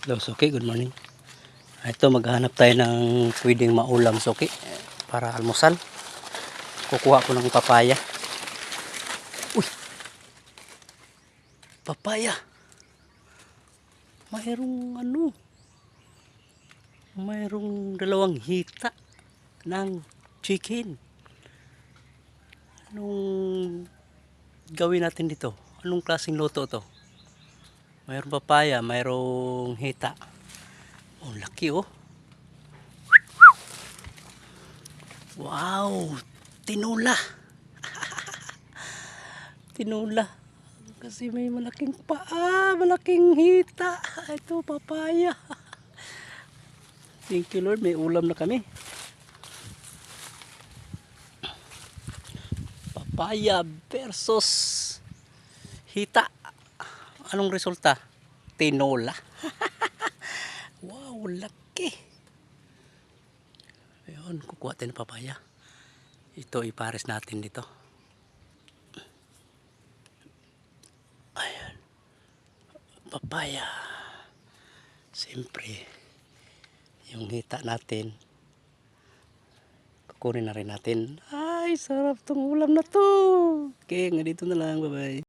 Hello, Suki. Good morning. Ito, maghanap tayo ng pwedeng maulam, Suki, para almusal. Kukuha ko ng papaya. Uy! Papaya! Mayroong dalawang hita ng chicken. Anong gawin natin dito? Anong klaseng luto to? Mayroong papaya, mayroong hita. Oh, laki oh. Wow! Tinula! Tinula. Kasi may malaking paa, malaking hita. Ito, papaya. Thank you Lord, may ulam na kami. Papaya versus hita. Anong resulta? Tinola. Wow, laki. Ayun, kukuha tayo ng papaya. Ito, ipares natin dito. Ayan. Papaya. Siyempre, yung hita natin, kukunin na rin natin. Ay, sarap tong ulam na to. Okay, nga dito na lang. Bye-bye.